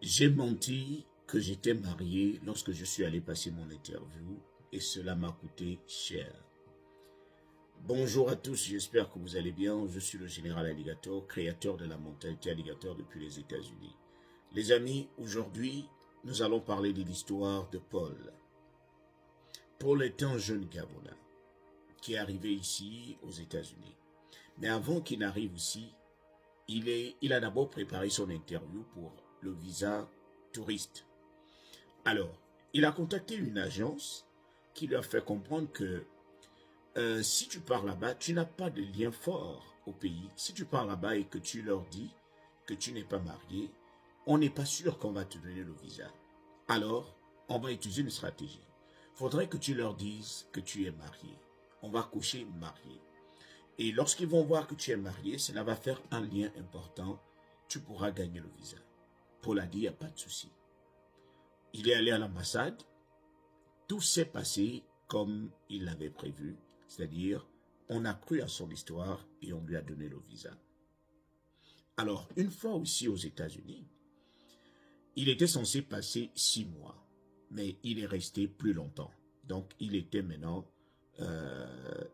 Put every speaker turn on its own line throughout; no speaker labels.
J'ai menti que j'étais marié lorsque je suis allé passer mon interview et cela m'a coûté cher. Bonjour à tous, j'espère que vous allez bien. Je suis le général Alligator, créateur de la mentalité Alligator depuis les États-Unis. Les amis, aujourd'hui, nous allons parler de l'histoire de Paul. Paul est un jeune Gabonais qui est arrivé ici aux États-Unis. Mais avant qu'il n'arrive ici, il a d'abord préparé son interview pour le visa touriste. Alors, il a contacté une agence qui lui a fait comprendre que si tu pars là-bas, tu n'as pas de lien fort au pays. Si tu pars là-bas et que tu leur dis que tu n'es pas marié, on n'est pas sûr qu'on va te donner le visa. Alors, on va utiliser une stratégie. Il faudrait que tu leur dises que tu es marié. On va cocher marié. Et lorsqu'ils vont voir que tu es marié, cela va faire un lien important. Tu pourras gagner le visa. Paul a dit, il n'y a pas de souci. Il est allé à l'ambassade. Tout s'est passé comme il l'avait prévu. C'est-à-dire, on a cru à son histoire et on lui a donné le visa. Alors, une fois aussi aux États-Unis, il était censé passer 6 mois, mais il est resté plus longtemps. Donc, il était maintenant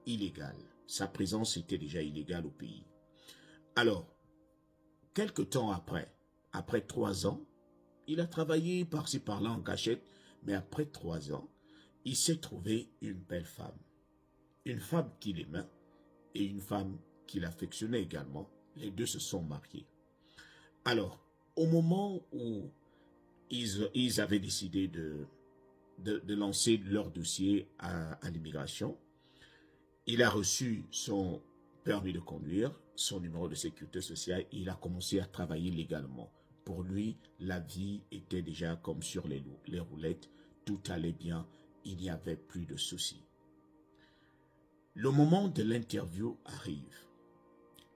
illégal. Sa présence était déjà illégale au pays. Alors, quelque temps après 3 ans, il a travaillé par-ci par-là en cachette, mais après 3 ans, il s'est trouvé une belle femme. Une femme qu'il aimait et une femme qu'il affectionnait également. Les deux se sont mariés. Alors, au moment où ils avaient décidé de lancer leur dossier à l'immigration, il a reçu son permis de conduire, son numéro de sécurité sociale et il a commencé à travailler légalement. Pour lui, la vie était déjà comme sur les roulettes, tout allait bien, il n'y avait plus de soucis. Le moment de l'interview arrive.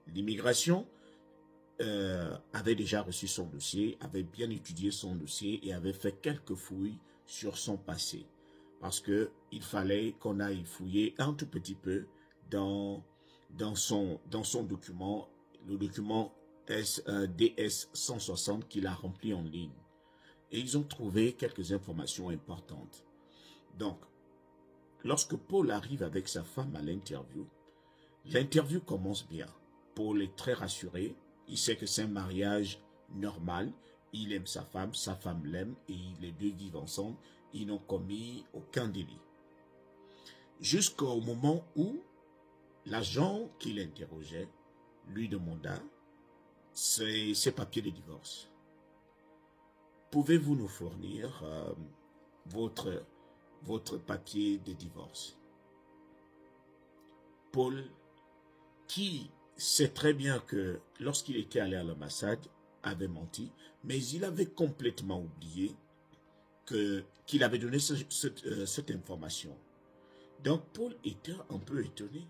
L'immigration avait déjà reçu son dossier, avait bien étudié son dossier et avait fait quelques fouilles sur son passé. Parce qu'il fallait qu'on aille fouiller un tout petit peu dans son document, le document DS 160 qu'il a rempli en ligne. Et ils ont trouvé quelques informations importantes. Donc, lorsque Paul arrive avec sa femme à l'interview commence bien. Paul est très rassuré, il sait que c'est un mariage normal, il aime sa femme l'aime et les deux vivent ensemble, ils n'ont commis aucun délit. Jusqu'au moment où l'agent qui l'interrogeait lui demanda ses papiers de divorce. Pouvez-vous nous fournir votre papier de divorce? Paul, qui sait très bien que lorsqu'il était allé à l'ambassade, avait menti, mais il avait complètement oublié qu'il avait donné cette information. Donc Paul était un peu étonné.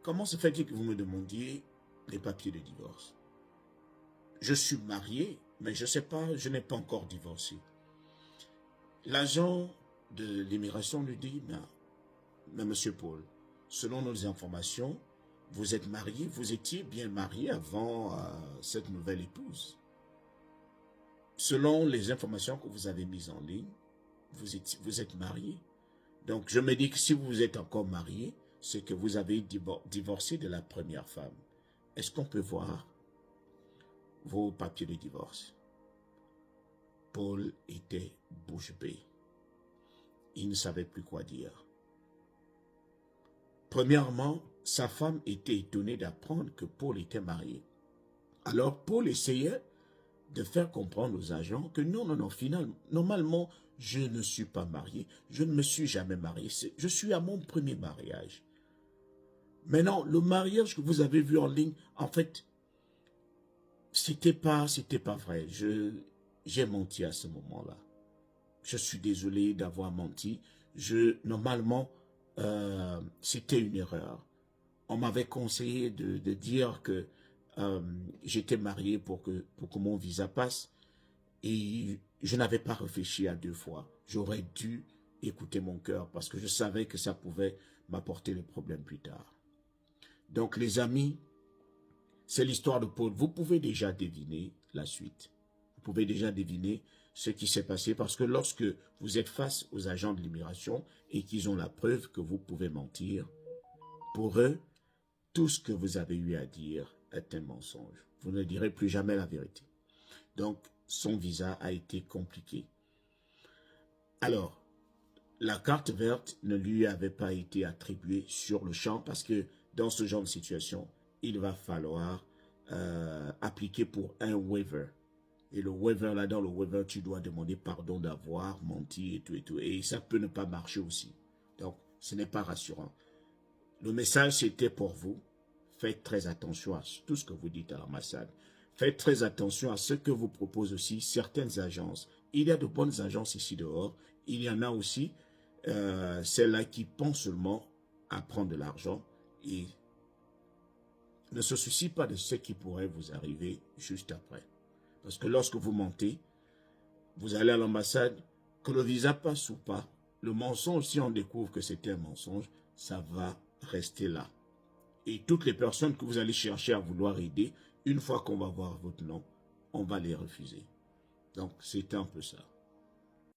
Comment se fait-il que vous me demandiez les papiers de divorce? Je suis marié, mais je ne sais pas, je n'ai pas encore divorcé. L'agent de l'immigration lui dit, mais monsieur Paul, selon nos informations, vous êtes marié, vous étiez bien marié avant cette nouvelle épouse. Selon les informations que vous avez mises en ligne, vous êtes marié. Donc je me dis que si vous êtes encore marié, c'est que vous avez divorcé de la première femme. Est-ce qu'on peut voir vos papiers de divorce? Paul était bouche bée. Il ne savait plus quoi dire. Premièrement, sa femme était étonnée d'apprendre que Paul était marié. Alors Paul essayait de faire comprendre aux agents que non, finalement, normalement, je ne suis pas marié. Je ne me suis jamais marié. Je suis à mon premier mariage. Maintenant, le mariage que vous avez vu en ligne, en fait, c'était pas vrai. J'ai menti à ce moment-là. Je suis désolé d'avoir menti. Normalement, c'était une erreur. On m'avait conseillé de dire que j'étais marié pour que mon visa passe et je n'avais pas réfléchi à 2 fois. J'aurais dû écouter mon cœur parce que je savais que ça pouvait m'apporter des problèmes plus tard. Donc les amis, c'est l'histoire de Paul. Vous pouvez déjà deviner la suite. Vous pouvez déjà deviner ce qui s'est passé parce que lorsque vous êtes face aux agents de l'immigration et qu'ils ont la preuve que vous pouvez mentir, pour eux, tout ce que vous avez eu à dire est un mensonge. Vous ne direz plus jamais la vérité. Donc, son visa a été compliqué. Alors, la carte verte ne lui avait pas été attribuée sur le champ parce que dans ce genre de situation, il va falloir appliquer pour un waiver. Et le waiver, là, dans le waiver, tu dois demander pardon d'avoir menti et tout et tout. Et ça peut ne pas marcher aussi. Donc, ce n'est pas rassurant. Le message, c'était pour vous. Faites très attention à tout ce que vous dites à l'ambassade. Faites très attention à ce que vous proposent aussi certaines agences. Il y a de bonnes agences ici dehors. Il y en a aussi celles-là qui pensent seulement à prendre de l'argent et ne se soucient pas de ce qui pourrait vous arriver juste après. Parce que lorsque vous mentez, vous allez à l'ambassade, que le visa passe ou pas, le mensonge, si on découvre que c'était un mensonge, ça va rester là. Et toutes les personnes que vous allez chercher à vouloir aider, une fois qu'on va voir votre nom, on va les refuser. Donc, c'est un peu ça.